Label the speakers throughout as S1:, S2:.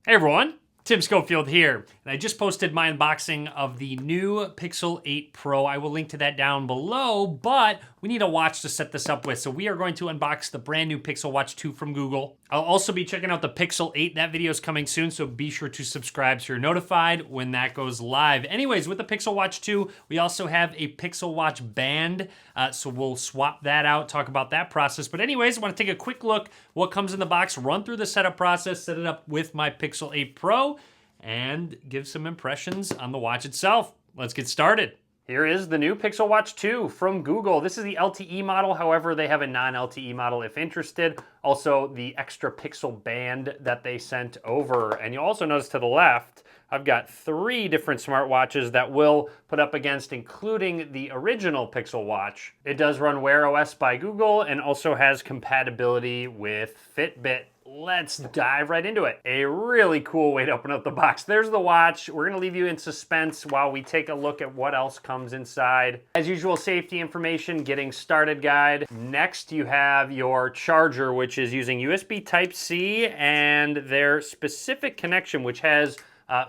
S1: Hey everyone, Tim Schofield here, and I just posted my unboxing of the new Pixel 8 Pro. I will link to that down below, but we need a watch to set this up with, so we are going to unbox the brand new Pixel Watch 2 from Google. I'll also be checking out the Pixel 8. That video is coming soon, so be sure to subscribe so you're notified when that goes live. Anyways, with the Pixel Watch 2, we also have a Pixel Watch band, so we'll swap that out, talk about that process. But anyways, I want to take a quick look what comes in the box, run through the setup process, set it up with my Pixel 8 Pro, and give some impressions on the watch itself. Let's get started. Here is the new Pixel Watch 2 from Google. This is the LTE model. However, they have a non-LTE model if interested. Also, the extra pixel band that they sent over. And you'll also notice to the left, I've got 3 different smartwatches that will put up against, including the original Pixel Watch. It does run Wear OS by Google and also has compatibility with Fitbit. Let's dive right into it. A really cool way to open up the box. There's the watch. We're gonna leave you in suspense while we take a look at what else comes inside. As usual, safety information, getting started guide. Next, you have your charger, which is using USB Type-C and their specific connection, which has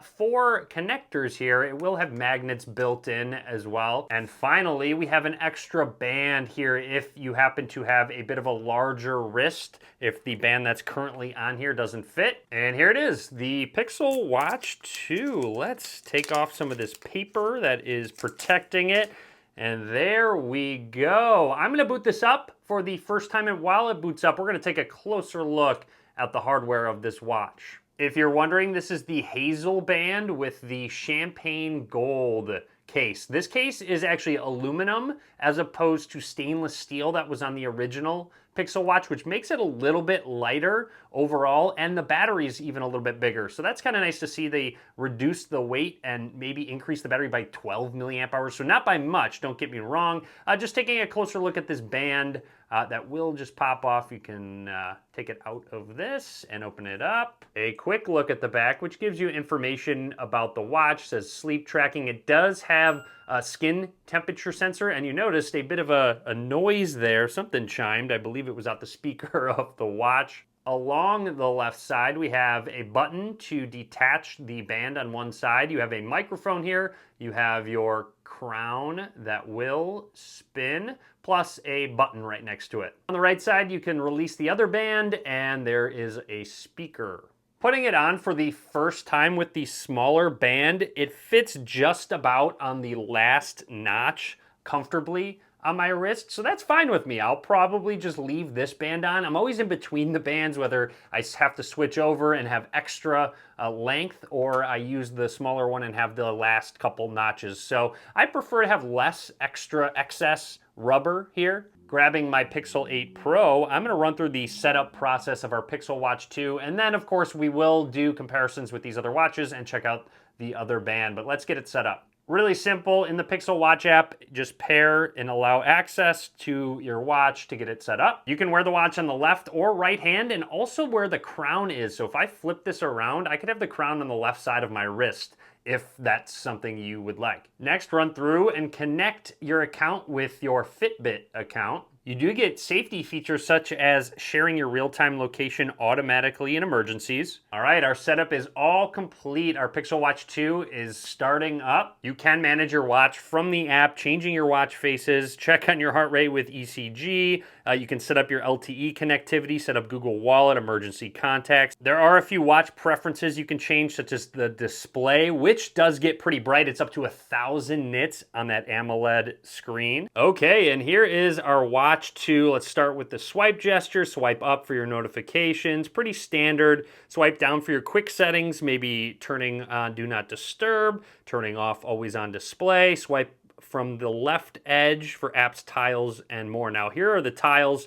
S1: 4 connectors here. It will have magnets built in as well. And finally, we have an extra band here if you happen to have a bit of a larger wrist, if the band that's currently on here doesn't fit. And here it is, the Pixel Watch 2. Let's take off some of this paper that is protecting it. And there we go. I'm gonna boot this up for the first time, and while it boots up, we're gonna take a closer look at the hardware of this watch. If you're wondering, this is the Hazel band with the champagne gold case. This case is actually aluminum as opposed to stainless steel that was on the original Pixel Watch, which makes it a little bit lighter overall, and the battery is even a little bit bigger. So that's kind of nice to see they reduce the weight and maybe increase the battery by 12 milliamp hours. So not by much, don't get me wrong. Just taking a closer look at this band that will just pop off. You can take it out of this and open it up. A quick look at the back, which gives you information about the watch. It says sleep tracking. It does have a skin temperature sensor, and you noticed a bit of a noise there. Something chimed. I believe it was out the speaker of the watch. Along the left side, we have a button to detach the band on one side. You have a microphone here. You have your crown that will spin, plus a button right next to it. On the right side, you can release the other band, and there is a speaker. Putting it on for the first time with the smaller band, it fits just about on the last notch comfortably on my wrist, so that's fine with me. I'll probably just leave this band on. I'm always in between the bands, whether I have to switch over and have extra length, or I use the smaller one and have the last couple notches. So I prefer to have less extra excess rubber here. Grabbing my Pixel 8 Pro, I'm gonna run through the setup process of our Pixel Watch 2, and then of course we will do comparisons with these other watches and check out the other band, but let's get it set up. Really simple. In the Pixel Watch app, just pair and allow access to your watch to get it set up. You can wear the watch on the left or right hand, and also where the crown is. So if I flip this around, I could have the crown on the left side of my wrist if that's something you would like. Next, run through and connect your account with your Fitbit account. You do get safety features such as sharing your real-time location automatically in emergencies. All right, our setup is all complete. Our Pixel Watch 2 is starting up. You can manage your watch from the app, changing your watch faces, check on your heart rate with ECG. You can set up your LTE connectivity, set up Google Wallet, emergency contacts. There are a few watch preferences you can change, such as the display, which does get pretty bright. It's up to 1,000 nits on that AMOLED screen. Okay, and here is our Watch 2. Let's start with the swipe gesture. Swipe up for your notifications. Pretty standard. Swipe down for your quick settings, maybe turning on Do Not Disturb, turning off Always On Display. Swipe from the left edge for apps, tiles, and more. Now here are the tiles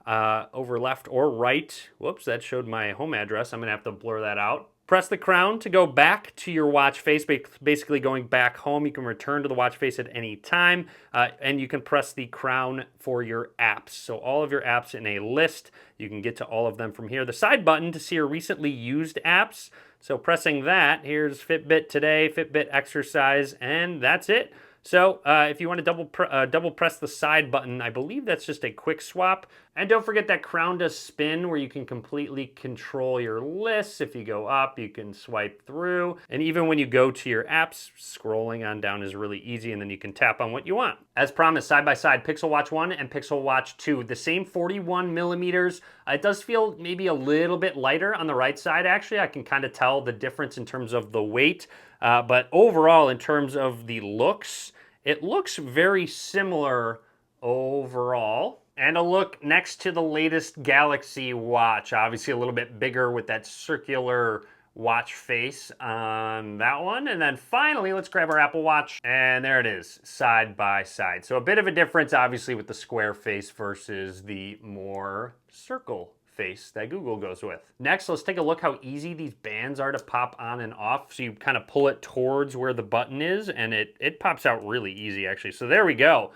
S1: over left or right. Whoops, that showed my home address. I'm gonna have to blur that out. Press the crown to go back to your watch face, basically going back home. You can return to the watch face at any time, and you can press the crown for your apps. So all of your apps in a list, you can get to all of them from here. The side button to see your recently used apps. So pressing that, here's Fitbit Today, Fitbit Exercise, and that's it. So if you want to double press the side button, I believe that's just a quick swap. And don't forget that crown does spin where you can completely control your lists. If you go up, you can swipe through. And even when you go to your apps, scrolling on down is really easy, and then you can tap on what you want. As promised, side by side, Pixel Watch 1 and Pixel Watch 2. The same 41 millimeters. It does feel maybe a little bit lighter on the right side, actually. I can kind of tell the difference in terms of the weight. But overall, in terms of the looks, it looks very similar overall. And a look next to the latest Galaxy Watch. Obviously a little bit bigger with that circular watch face on that one. And then finally, let's grab our Apple Watch. And there it is, side by side. So a bit of a difference, obviously, with the square face versus the more circle face that Google goes with. Next, let's take a look how easy these bands are to pop on and off. So you kind of pull it towards where the button is, and it pops out really easy, actually. So there we go.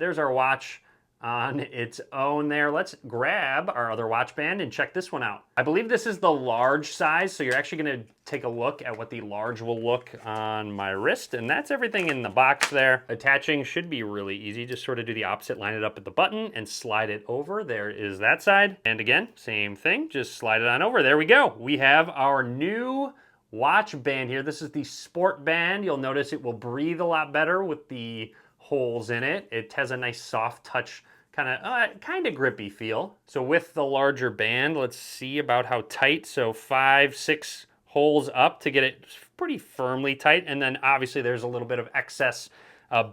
S1: There's our watch on its own there. Let's grab our other watch band and check this one out. I believe this is the large size, so you're actually going to take a look at what the large will look on my wrist, and that's everything in the box there. Attaching should be really easy. Just sort of do the opposite, line it up at the button and slide it over. There is that side. And again, same thing, just slide it on over. There we go. We have our new watch band here. This is the Sport Band. You'll notice it will breathe a lot better with the holes in it. It has a nice soft touch, kind of grippy feel. So with the larger band, let's see about how tight. So 5, 6 holes up to get it pretty firmly tight. And then obviously there's a little bit of excess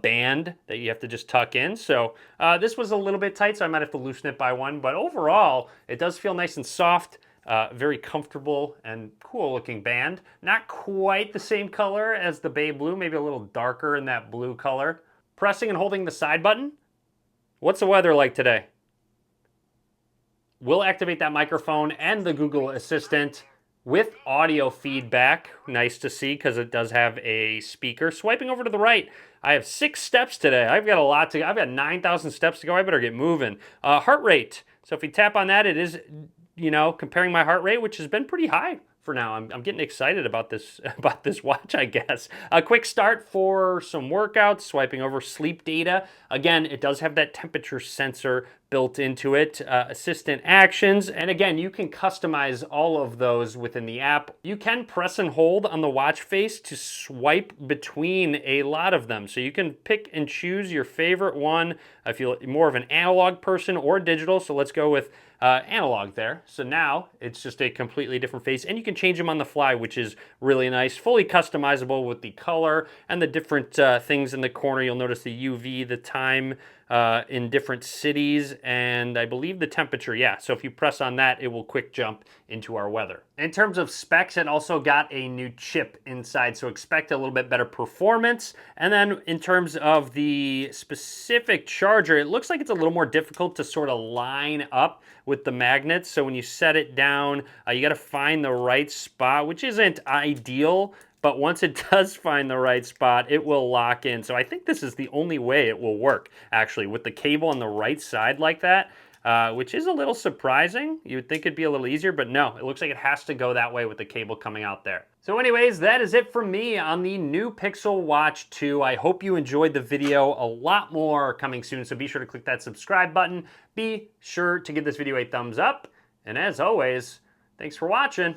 S1: band that you have to just tuck in. So this was a little bit tight, so I might have to loosen it by one. But overall, it does feel nice and soft. Very comfortable and cool looking band. Not quite the same color as the Bay Blue, maybe a little darker in that blue color. Pressing and holding the side button. What's the weather like today? We'll activate that microphone and the Google Assistant with audio feedback. Nice to see because it does have a speaker. Swiping over to the right, I have 6 steps today. I've got 9,000 steps to go. I better get moving. Heart rate. So if you tap on that, it is, comparing my heart rate, which has been pretty high for now. I'm getting excited about this watch, I guess. A quick start for some workouts, swiping over sleep data. Again, it does have that temperature sensor built into it, assistant actions, and again, you can customize all of those within the app. You can press and hold on the watch face to swipe between a lot of them. So you can pick and choose your favorite one if you're more of an analog person or digital. So let's go with analog there. So now it's just a completely different face, and you can change them on the fly, which is really nice. Fully customizable with the color and the different things in the corner. You'll notice the UV, the time in different cities, and I believe the temperature. Yeah, so if you press on that, it will quick jump into our weather. In terms of specs, it also got a new chip inside, so expect a little bit better performance. And then in terms of the specific charger, it looks like it's a little more difficult to sort of line up with the magnets. So when you set it down, you got to find the right spot, which isn't ideal. But once it does find the right spot, it will lock in. So I think this is the only way it will work, actually, with the cable on the right side like that, which is a little surprising. You would think it'd be a little easier, but no, it looks like it has to go that way with the cable coming out there. So anyways, that is it for me on the new Pixel Watch 2. I hope you enjoyed the video. A lot more coming soon, so be sure to click that subscribe button. Be sure to give this video a thumbs up. And as always, thanks for watching.